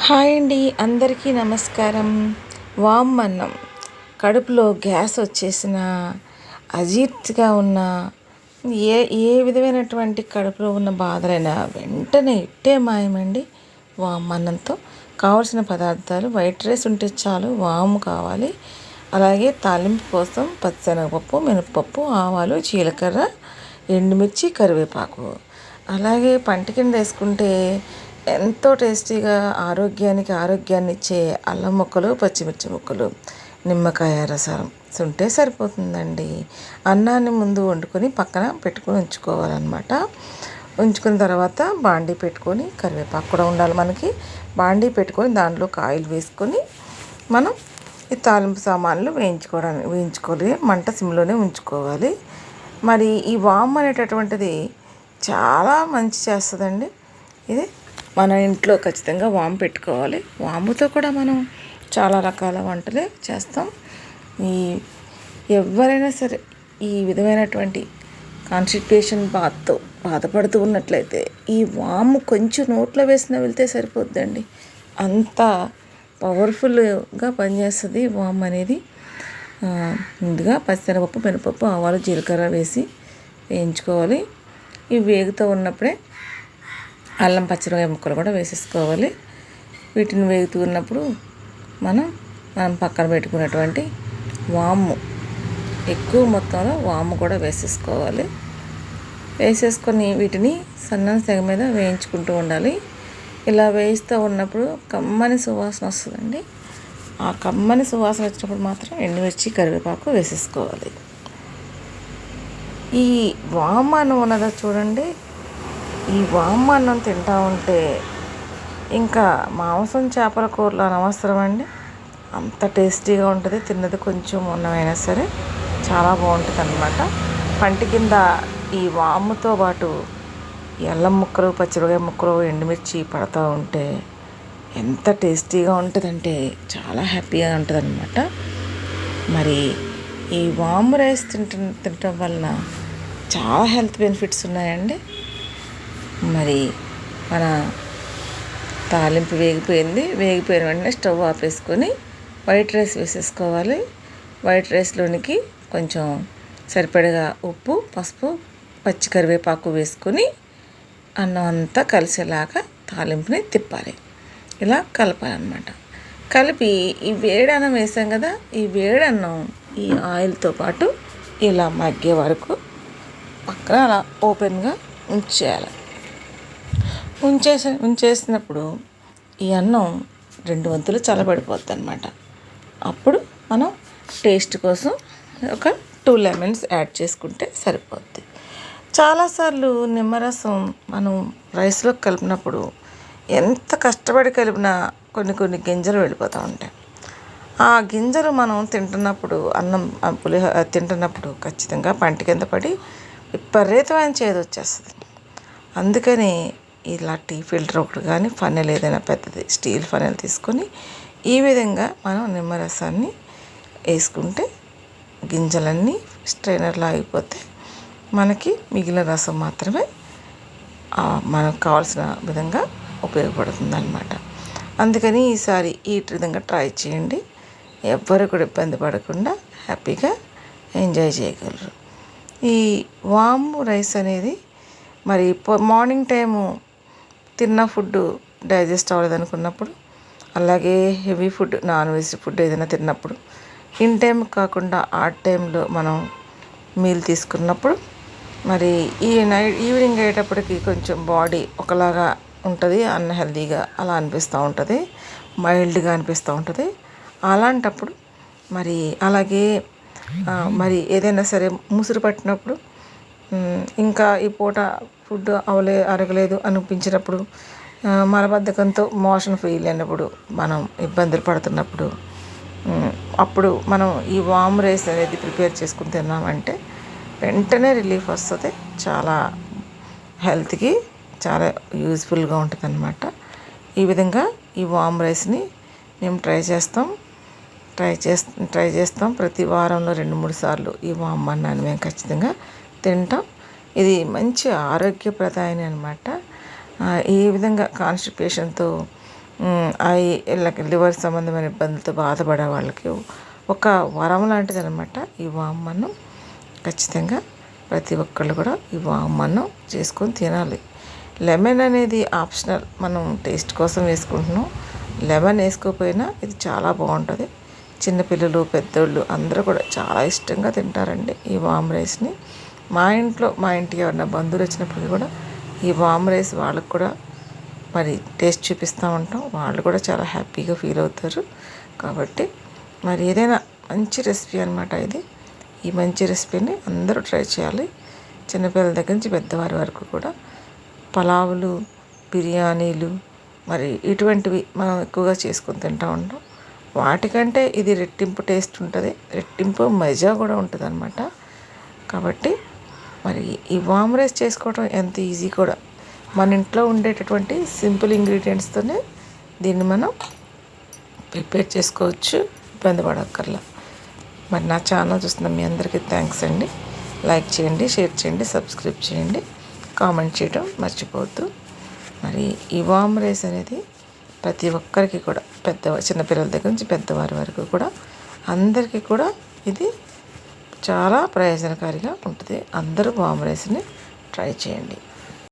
Hi అండి, అందరికీ నమస్కారం. వామ్ అన్నం కడుపులో గ్యాస్ వచ్చేసిన, అజీర్తిగా ఉన్న, ఏ ఏ విధమైనటువంటి కడుపులో ఉన్న బాధలైనా వెంటనే ఇట్టే మాయమండి. వామ్ అన్నంతో కావలసిన పదార్థాలు: వైట్ రైస్ ఉంటే చాలు, వాము కావాలి, అలాగే తాలింపు కోసం పచ్చిశనగపప్పు, మినపప్పు, ఆవాలు, జీలకర్ర, ఎండుమిర్చి, కరివేపాకు, అలాగే పంట కింద వేసుకుంటే ఎంతో టేస్టీగా ఆరోగ్యాన్ని ఇచ్చే అల్లం ముక్కలు, పచ్చిమిర్చి ముక్కలు, నిమ్మకాయ రసం ఉంటే సరిపోతుందండి. అన్నాన్ని ముందు వండుకొని పక్కన పెట్టుకొని ఉంచుకోవాలన్నమాట. ఉంచుకున్న తర్వాత బాండీ పెట్టుకొని, కరివేపాకు కూడా ఉండాలి మనకి. బాండీ పెట్టుకొని దాంట్లో ఆయిల్ వేసుకొని మనం ఈ తాలింపు సామాన్లు వేయించుకోవాలి. మంట సిమ్లోనే ఉంచుకోవాలి. మరి ఈ వామ్ అనేటటువంటిది చాలా మంచి చేస్తుందండి. ఇది మన ఇంట్లో ఖచ్చితంగా వాము పెట్టుకోవాలి. వాముతో కూడా మనం చాలా రకాల వంటలే చేస్తాం. ఎవరైనా సరే ఈ విధమైనటువంటి కాన్స్టిపేషన్ బాధతో బాధపడుతూ ఉన్నట్లయితే ఈ వాము కొంచెం నోట్లో వేసిన వెళ్తే సరిపోద్దండి. అంత పవర్ఫుల్గా పనిచేస్తుంది వాము అనేది. ముందుగా పచ్చిశనగపప్పు, మినపప్పు, ఆవాలు, జీలకర్ర వేసి వేయించుకోవాలి. ఇవి వేగుతూ ఉన్నప్పుడే అల్లం, పచ్చిమిరపకాయ ముక్కలు కూడా వేసేసుకోవాలి. వీటిని వేగుతూ ఉన్నప్పుడు మనం పక్కన పెట్టుకున్నటువంటి వాము, ఎక్కువ మొత్తంలో వాము కూడా వేసేసుకోవాలి. వేసేసుకొని వీటిని సన్న సెగ మీద వేయించుకుంటూ ఉండాలి. ఇలా వేయిస్తూ ఉన్నప్పుడు కమ్మని సువాసన వస్తుందండి. ఆ కమ్మని సువాసన వచ్చినప్పుడు మాత్రం ఎండుమిర్చి, కరివేపాకు వేసేసుకోవాలి. ఈ వాము అన్నం ఉన్నదో చూడండి, ఈ వాము అన్నం తింటూ ఉంటే ఇంకా మాంసం, చేపల కూరలు అనవసరం అండి. అంత టేస్టీగా ఉంటుంది. తిన్నది కొంచెం ఉన్నమైనా సరే చాలా బాగుంటుంది అన్నమాట. పంట కింద ఈ వాముతో పాటు అల్లం ముక్కలు, పచ్చిమిరపకాయ ముక్కలు, ఎండుమిర్చి పడుతూ ఉంటే ఎంత టేస్టీగా ఉంటుందంటే చాలా హ్యాపీగా ఉంటుంది అన్నమాట. మరి ఈ వాము రైస్ తినటం వలన చాలా హెల్త్ బెనిఫిట్స్ ఉన్నాయండి. మరి మన తాలింపు వేగిపోయిన వెంటనే స్టవ్ ఆపేసుకొని వైట్ రైస్ వేసేసుకోవాలి. వైట్ రైస్లోనికి కొంచెం సరిపడగా ఉప్పు, పసుపు, పచ్చి కరివేపాకు వేసుకొని అన్నం అంతా కలిసేలాగా తాలింపుని తిప్పాలి. ఇలా కలపాలన్నమాట. కలిపి ఈ వేడన్నం వేసాం కదా, ఈ వేడన్నం ఈ ఆయిల్తో పాటు ఇలా మగ్గే వరకు పక్కన అలా ఓపెన్గా ఉంచేయాలి. ఉంచేసినప్పుడు ఈ అన్నం 2 వంతులు చల్లబడిపోద్ది అన్నమాట. అప్పుడు మనం టేస్ట్ కోసం ఒక 2 లెమన్స్ యాడ్ చేసుకుంటే సరిపోద్ది. చాలాసార్లు నిమ్మరసం మనం రైస్లో కలిపినప్పుడు ఎంత కష్టపడి కలిపినా కొన్ని గింజలు వెళ్ళిపోతూ ఉంటాయి. ఆ గింజలు మనం తింటున్నప్పుడు, అన్నం తింటున్నప్పుడు ఖచ్చితంగా పంట కింద పడి విపరీతమైన చేదు వచ్చేస్తుంది. అందుకని ఇలా టీ ఫిల్టర్ ఒకటి కానీ, ఫనెల్ ఏదైనా పెద్దది స్టీల్ ఫనెల్ తీసుకొని ఈ విధంగా మనం నిమ్మరసాన్ని వేసుకుంటే గింజలన్నీ స్ట్రైనర్లో ఆగిపోతే మనకి మిగిలిన రసం మాత్రమే మనకు కావాల్సిన విధంగా ఉపయోగపడుతుంది అన్నమాట. అందుకని ఈసారి ఈ విధంగా ట్రై చేయండి. ఎవ్వరు కూడా ఇబ్బంది పడకుండా హ్యాపీగా ఎంజాయ్ చేయగలరు. ఈ వాము రైస్ అనేది మరి మార్నింగ్ టైము తిన్న ఫుడ్ డైజెస్ట్ అవ్వలేదు అనుకున్నప్పుడు, అలాగే heavy food, non veg food ఏదైనా తిన్నప్పుడు, ఇన్ టైం కాకుండా ఆడ్ టైంలో మనం మీల్ తీసుకున్నప్పుడు మరి ఈ ఈవినింగ్ అయ్యేటప్పటికి కొంచెం బాడీ ఒకలాగా ఉంటుంది, అన్హెల్దీగా అలా అనిపిస్తూ ఉంటుంది, మైల్డ్గా అనిపిస్తూ ఉంటుంది. అలాంటప్పుడు మరి అలాగే మరి ఏదైనా సరే ముసురు పట్టినప్పుడు, ఇంకా ఈ పూట ఫుడ్ అరగలేదు అనిపించినప్పుడు, మలబద్ధకంతో మోషన్ ఫెయిల్ అయినప్పుడు, మనం ఇబ్బందులు పడుతున్నప్పుడు, అప్పుడు మనం ఈ వామ్ రైస్ అనేది ప్రిపేర్ చేసుకుని తిన్నామంటే వెంటనే రిలీఫ్ వస్తుంది. చాలా హెల్త్కి చాలా యూజ్ఫుల్గా ఉంటుంది అన్నమాట. ఈ విధంగా ఈ వామ్ రైస్ని మేము ట్రై చేస్తాం. ప్రతి వారంలో 2-3 సార్లు ఈ వామ్ అన్నాన్ని మేము ఖచ్చితంగా తింటాం. ఇది మంచి ఆరోగ్యప్రదాయని అన్నమాట. ఈ విధంగా కాన్స్టిపేషన్తో అవి లివర్ సంబంధమైన ఇబ్బందులతో బాధపడే వాళ్ళకి ఒక వరం లాంటిది అనమాట ఈ వామన్నం. ఖచ్చితంగా ప్రతి ఒక్కళ్ళు కూడా ఈ వామన్నం చేసుకొని తినాలి. లెమన్ అనేది ఆప్షనల్, మనం టేస్ట్ కోసం వేసుకుంటున్నాం. లెమన్ వేసుకోకపోయినా ఇది చాలా బాగుంటుంది. చిన్నపిల్లలు పెద్దోళ్ళు అందరూ కూడా చాలా ఇష్టంగా తింటారండి ఈ వామ్ రైస్ని. మా ఇంటికి ఎవరైనా బంధువులు వచ్చినప్పటికీ కూడా ఈ వామ్ రైస్ వాళ్ళకు కూడా మరి టేస్ట్ చూపిస్తూ ఉంటాం. వాళ్ళు కూడా చాలా హ్యాపీగా ఫీల్ అవుతారు. కాబట్టి మరి ఏదైనా మంచి రెసిపీ అనమాట ఇది. ఈ మంచి రెసిపీని అందరూ ట్రై చేయాలి. చిన్నపిల్లల దగ్గర నుంచి పెద్దవారి వరకు కూడా. పలావులు, బిర్యానీలు మరి ఇటువంటివి మనం ఎక్కువగా చేసుకొని తింటూ ఉంటాం. వాటికంటే ఇది రెట్టింపు టేస్ట్ ఉంటుంది, రెట్టింపు మజా కూడా ఉంటుంది అనమాట. కాబట్టి మరి ఈ వామ్ రైస్ చేసుకోవడం ఎంత ఈజీ కూడా. మన ఇంట్లో ఉండేటటువంటి సింపుల్ ఇంగ్రీడియంట్స్తోనే దీన్ని మనం ప్రిపేర్ చేసుకోవచ్చు, ఇబ్బంది పడక్కర్లా. మరి నా ఛానల్ చూస్తున్న మీ అందరికీ థ్యాంక్స్ అండి. లైక్ చేయండి, షేర్ చేయండి, సబ్స్క్రైబ్ చేయండి, కామెంట్ చేయడం మర్చిపోవద్దు. మరి ఈ వామ్ రైస్ అనేది ప్రతి ఒక్కరికి కూడా చిన్నపిల్లల దగ్గర నుంచి పెద్దవారి వరకు కూడా అందరికీ కూడా ఇది చాలా ప్రయోజనకారిగా ఉంటుంది. అందరూ వామ్ రైస్ని ట్రై చేయండి.